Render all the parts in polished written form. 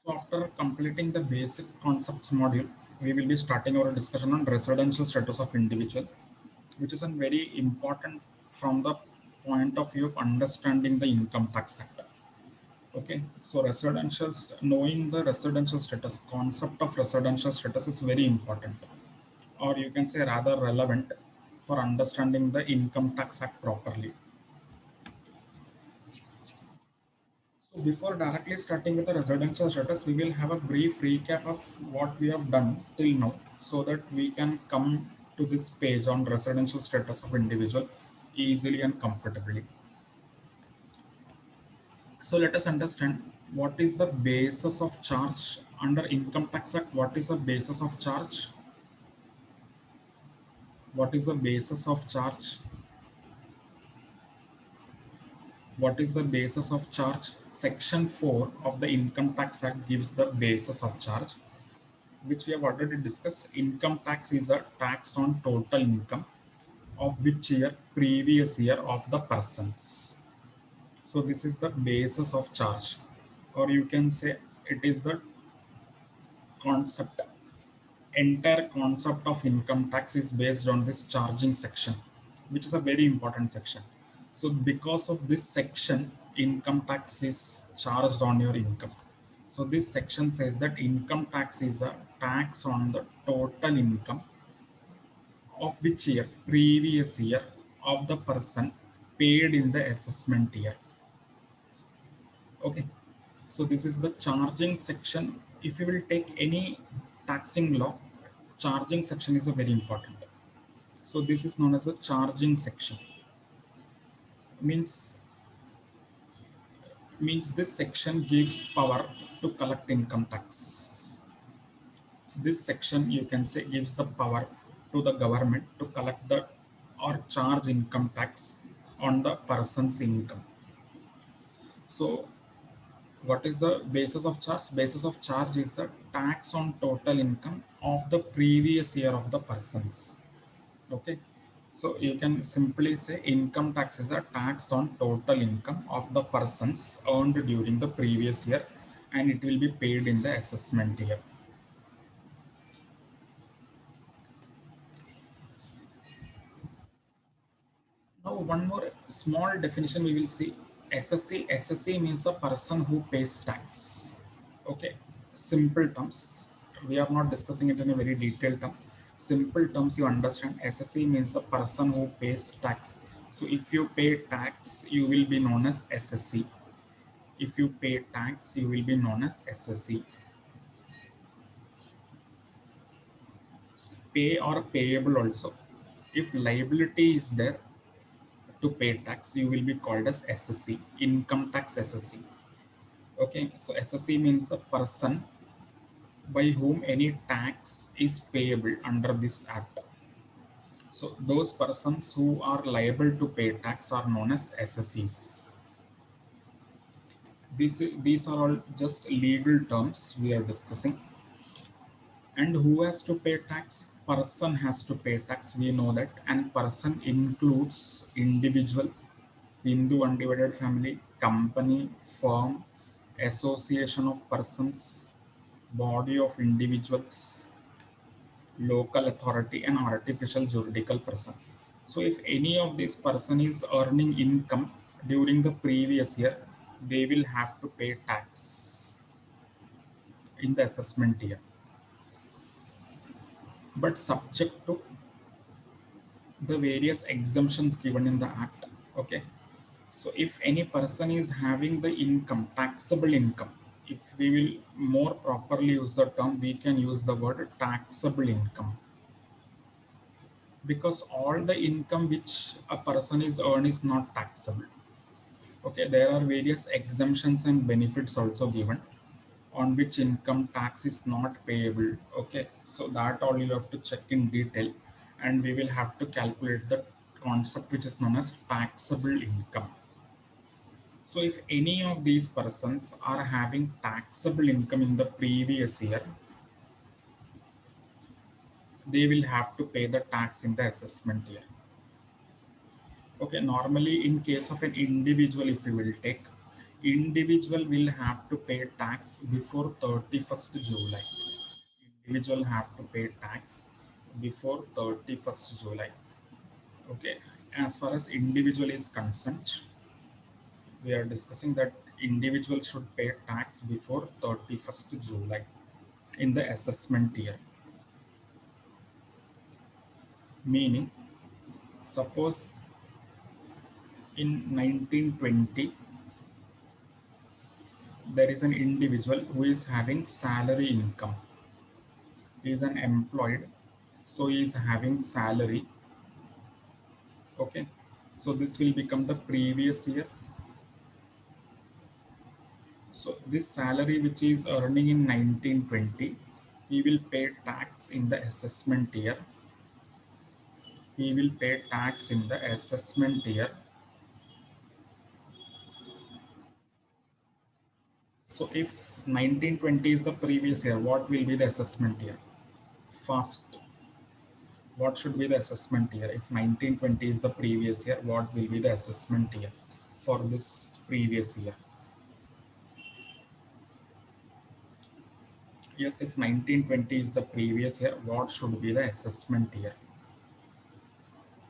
So after completing the basic concepts module, we will be starting our discussion on residential status of individual, which is a very important from the point of view of understanding the income tax act. Okay, so knowing the residential status, concept of residential status is very important, or you can say rather relevant for understanding the income tax act properly. So before directly starting with the residential status, we will have a brief recap of what we have done till now so that we can come to this page on residential status of individual easily and comfortably. So let us understand what is the basis of charge under Income Tax Act. What is the basis of charge? What is the basis of charge? What is the basis of charge? Section 4 of the Income Tax Act gives the basis of charge, which we have already discussed. Income tax is a tax on total income of which year? Previous year of the persons. So this is the basis of charge, or you can say it is the concept. Entire concept of income tax is based on this charging section, which is a very important section. So because of this section, income tax is charged on your income. So this section says that income tax is a tax on the total income of which year? Previous year of the person paid in the assessment year. Okay. So this is the charging section. If you will take any taxing law, charging section is a very important. So this is known as a charging section. Means this section gives power to collect income tax. This section, you can say, gives the power to the government to collect the or charge income tax on the person's income. So what is the basis of charge? Basis of charge is the tax on total income of the previous year of the persons. Okay. So you can simply say income tax is a tax on total income of the persons earned during the previous year, and it will be paid in the assessment year. Now one more small definition we will see. SSC. SSC means a person who pays tax. Okay, simple terms. We are not discussing it in a very detailed term. Simple terms you understand. SSC means a person who pays tax. So if you pay tax, you will be known as SSC. If you pay tax, you will be known as SSC. Pay or payable also. If liability is there to pay tax, you will be called as SSC, income tax SSC. Okay, so SSC means the person by whom any tax is payable under this act. So those persons who are liable to pay tax are known as SSCs. These are all just legal terms we are discussing. And who has to pay tax? Person has to pay tax. We know that. And person includes individual, Hindu undivided family, company, firm, association of persons, body of individuals, local authority, and artificial juridical person. So if any of these person is earning income during the previous year, they will have to pay tax in the assessment year, but subject to the various exemptions given in the act. Okay. So if any person is having the income, taxable income, if we will more properly use the term, we can use the word taxable income, because all the income which a person is earned is not taxable. Okay, there are various exemptions and benefits also given on which income tax is not payable. Okay, so that all you have to check in detail, and we will have to calculate the concept which is known as taxable income. So if any of these persons are having taxable income in the previous year, they will have to pay the tax in the assessment year. Okay, normally in case of an individual, if you will take, individual will have to pay tax before 31st July. Individual have to pay tax before 31st July. Okay, as far as individual is concerned, we are discussing that individual should pay tax before 31st July in the assessment year. Meaning, suppose in 1920, there is an individual who is having salary income. He is an employed, so he is having salary. Okay, so this will become the previous year. So this salary which he is earning in 1920, he will pay tax in the assessment year. He will pay tax in the assessment year. So if 1920 is the previous year, what will be the assessment year? First, what should be the assessment year? If 1920 is the previous year, what will be the assessment year for this previous year? Yes, if 1920 is the previous year, what should be the assessment year?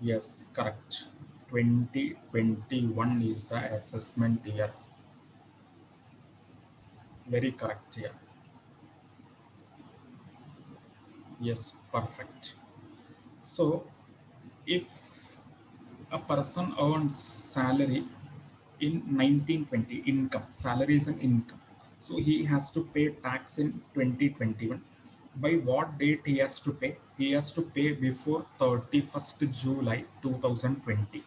Yes, correct. 2021 is the assessment year. Very correct here. Yes, perfect. So, if a person earns salary in 1920, income, salary is an income. So he has to pay tax in 2021. By what date he has to pay? He has to pay before 31st July 2020.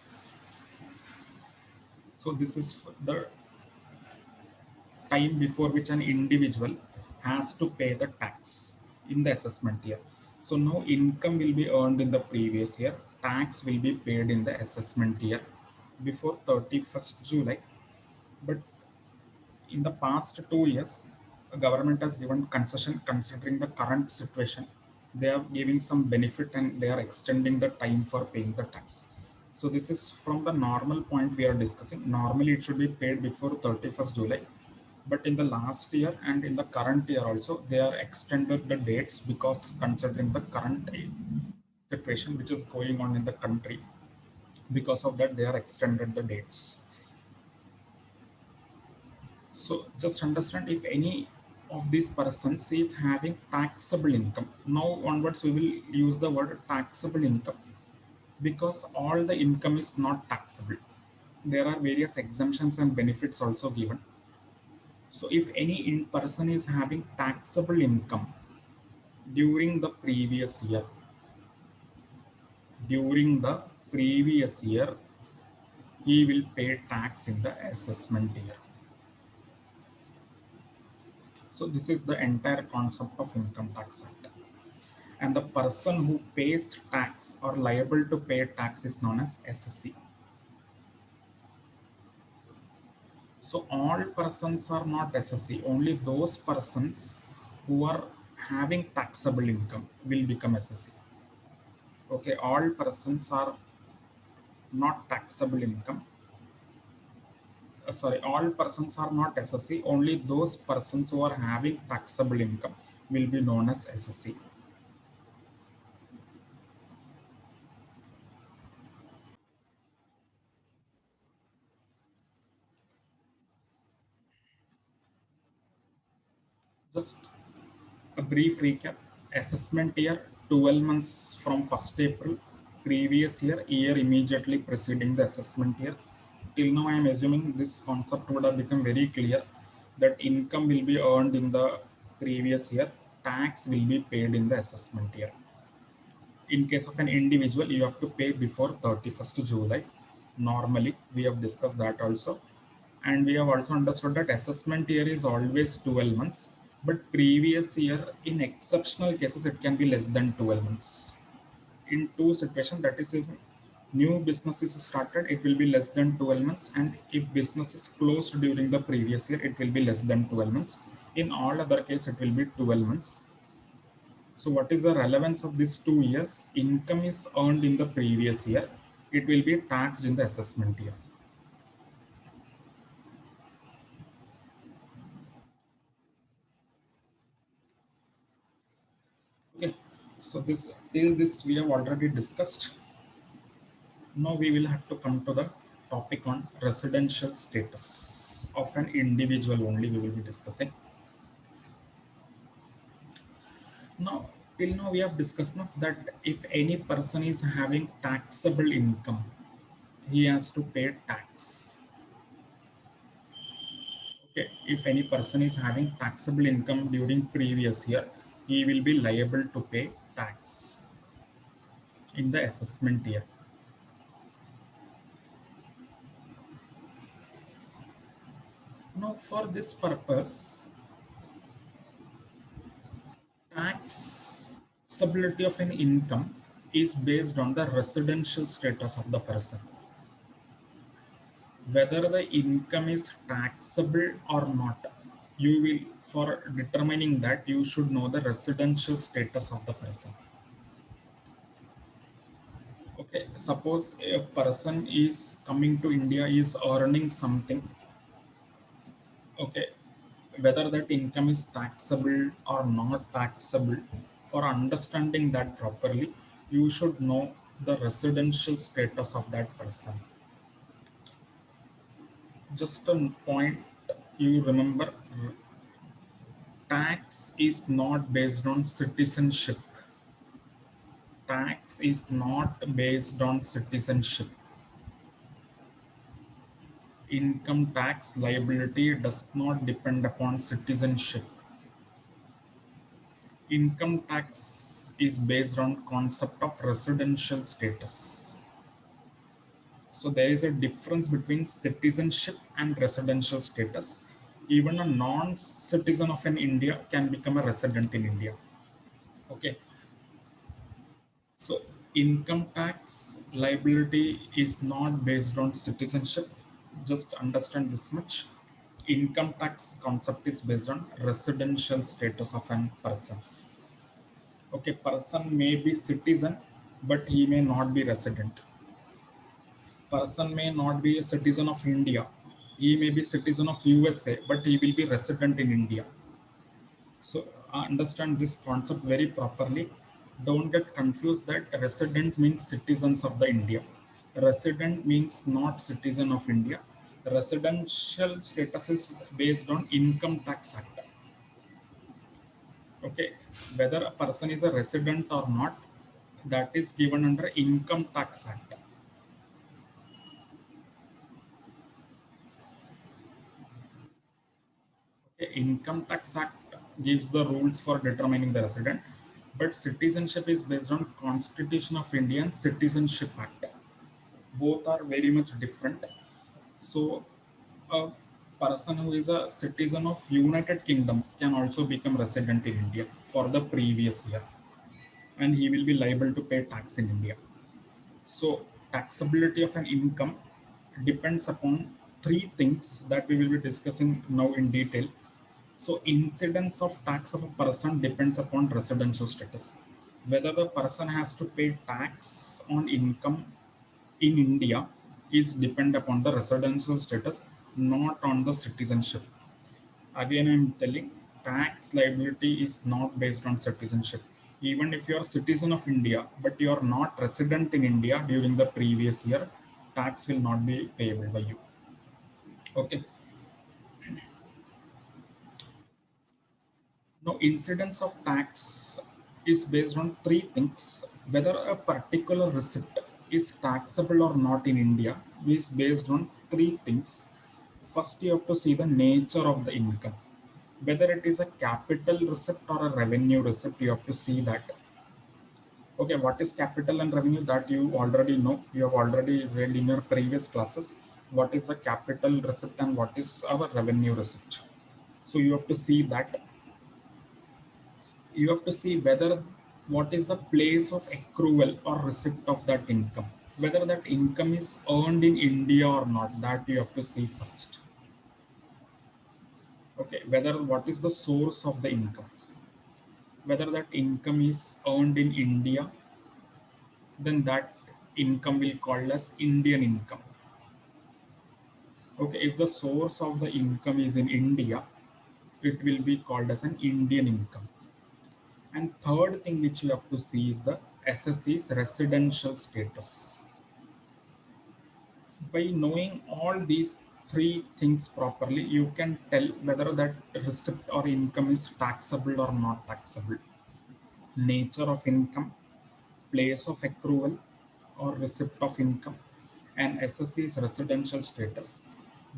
So this is the time before which an individual has to pay the tax in the assessment year. So no income will be earned in the previous year. Tax will be paid in the assessment year before 31st July. But in the past 2 years, the government has given concession considering the current situation. They are giving some benefit and they are extending the time for paying the tax. So this is from the normal point we are discussing. Normally it should be paid before 31st July. But in the last year and in the current year also, they are extended the dates because considering the current situation which is going on in the country. Because of that, they are extended the dates. So just understand, if any of these persons is having taxable income. Now onwards we will use the word taxable income because all the income is not taxable. There are various exemptions and benefits also given. So if any person is having taxable income during the previous year, during the previous year, he will pay tax in the assessment year. So this is the entire concept of Income Tax Act. And the person who pays tax or liable to pay tax is known as SSC. So all persons are not SSC, only those persons who are having taxable income will become SSC. Okay, all persons are not taxable income. Sorry, all persons are not SSC, only those persons who are having taxable income will be known as SSC. Just a brief recap. Assessment year 12 months from 1st April, previous year, year immediately preceding the assessment year. Till now, I am assuming this concept would have become very clear that income will be earned in the previous year, tax will be paid in the assessment year. In case of an individual, you have to pay before 31st July. Normally, we have discussed that also. And we have also understood that assessment year is always 12 months, but previous year, in exceptional cases, it can be less than 12 months. In two situations, that is, if new business is started, it will be less than 12 months. And if business is closed during the previous year, it will be less than 12 months. In all other cases, it will be 12 months. So what is the relevance of these 2 years? Income is earned in the previous year. It will be taxed in the assessment year. So this till this we have already discussed. Now we will have to come to the topic on residential status of an individual only we will be discussing. Now, till now we have discussed now that if any person is having taxable income, he has to pay tax. Okay, if any person is having taxable income during previous year, he will be liable to pay tax in the assessment year. Now, for this purpose, taxability of an income is based on the residential status of the person. Whether the income is taxable or not, you will, for determining that, you should know the residential status of the person. Okay, suppose a person is coming to India, is earning something. Okay, whether that income is taxable or not taxable, for understanding that properly, you should know the residential status of that person. Just a point, you remember, tax is not based on citizenship. Tax is not based on citizenship. Income tax liability does not depend upon citizenship. Income tax is based on concept of residential status. So there is a difference between citizenship and residential status. Even a non-citizen of an India can become a resident in India. Okay. So income tax liability is not based on citizenship. Just understand this much. Income tax concept is based on residential status of an person. Okay, person may be citizen, but he may not be resident. Person may not be a citizen of India. He may be citizen of USA, but he will be resident in India. So understand this concept very properly. Don't get confused that resident means citizens of the India. Resident means not citizen of India. Residential status is based on Income Tax Act. Okay, whether a person is a resident or not, that is given under Income Tax Act. Okay, Income Tax Act gives the rules for determining the resident, but citizenship is based on Constitution of India and Citizenship Act. Both are very much different. So a person who is a citizen of United Kingdoms can also become resident in India for the previous year, and he will be liable to pay tax in India. So taxability of an income depends upon three things that we will be discussing now in detail. So incidence of tax of a person depends upon residential status. Whether the person has to pay tax on income in India is depend upon the residential status, not on the citizenship. Again, I'm telling, tax liability is not based on citizenship. Even if you are a citizen of India, but you are not resident in India during the previous year, tax will not be payable by you. Okay. Now, incidence of tax is based on three things. Whether a particular receipt is taxable or not in India is based on three things. First, you have to see the nature of the income. Whether it is a capital receipt or a revenue receipt, you have to see that. Okay, what is capital and revenue? That you already know. You have already read in your previous classes. What is a capital receipt and what is our revenue receipt? So you have to see that. You have to see whether what is the place of accrual or receipt of that income, whether that income is earned in India or not, that you have to see first. Okay, whether what is the source of the income, whether that income is earned in India, then that income will called as Indian income. Okay, if the source of the income is in India, it will be called as an Indian income. And third thing which you have to see is the SSC's residential status. By knowing all these three things properly, you can tell whether that receipt or income is taxable or not taxable. Nature of income, place of accrual or receipt of income, and SSC's residential status.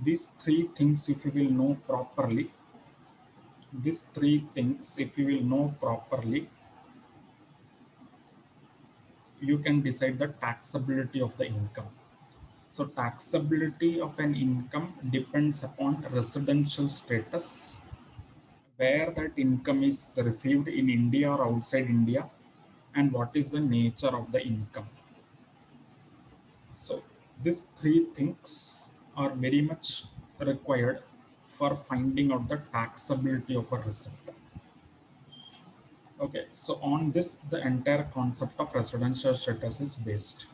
These three things, if you will know properly, you can decide the taxability of the income. So taxability of an income depends upon residential status, where that income is received in India or outside India, and what is the nature of the income. So these three things are very much required for finding out the taxability of a receipt. Okay, so on this, the entire concept of residential status is based.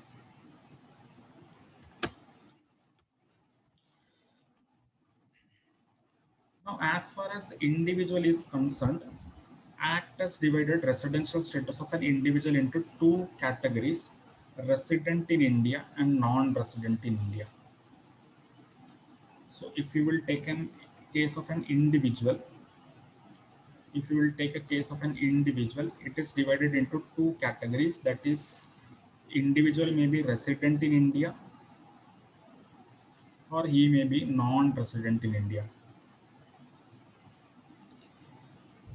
Now, as far as individual is concerned, Act has divided residential status of an individual into two categories: resident in India and non-resident in India. So, if you will take an case of an individual, it is divided into two categories. That is, individual may be resident in India or he may be non-resident in India.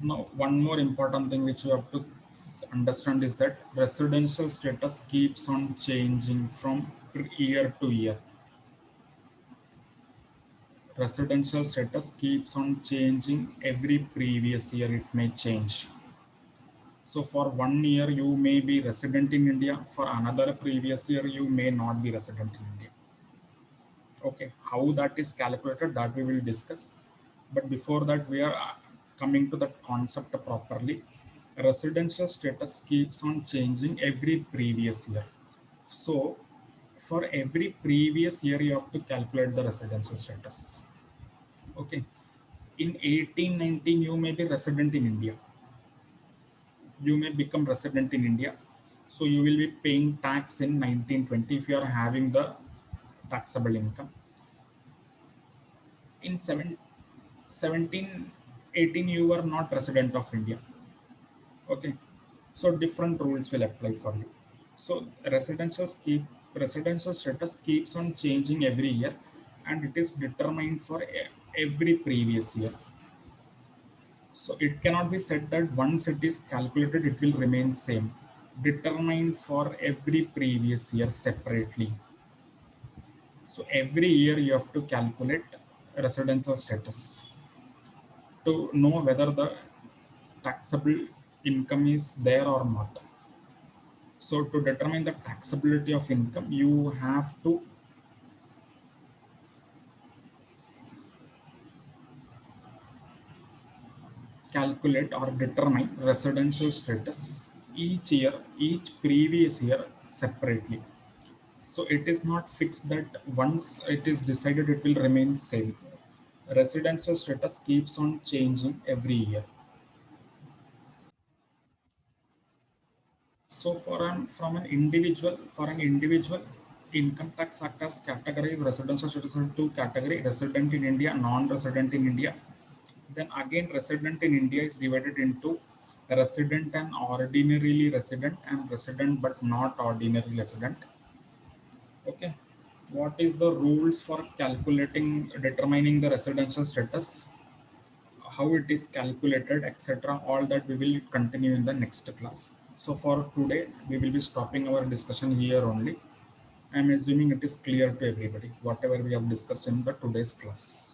Now, one more important thing which you have to understand is that residential status keeps on changing from year to year. Residential status keeps on changing every previous year, it may change. So for 1 year, you may be resident in India. For another previous year, you may not be resident in India. Okay, how that is calculated, that we will discuss. But before that, we are coming to that concept properly. Residential status keeps on changing every previous year. So for every previous year, you have to calculate the residential status. Okay. In 1819, you may be resident in India. You may become resident in India. So you will be paying tax in 1920 if you are having the taxable income. In 1718, you were not resident of India. Okay. So different rules will apply for you. So residential status keeps on changing every year, and it is determined for every previous year. So it cannot be said that once it is calculated, it will remain same. Determined for every previous year separately. So every year you have to calculate residential status to know whether the taxable income is there or not. So to determine the taxability of income, you have to calculate or determine residential status each previous year separately. So it is not fixed that once it is decided it will remain same. Residential status keeps on changing every year. So for an individual, Income Tax Act has categorized residential status into two categories: resident in India, non-resident in India. Then again, resident in India is divided into resident and ordinarily resident and resident but not ordinary resident. Okay. What is the rules for determining the residential status, how it is calculated, etc. All that we will continue in the next class. So for today, we will be stopping our discussion here only. I am assuming it is clear to everybody, whatever we have discussed in the today's class.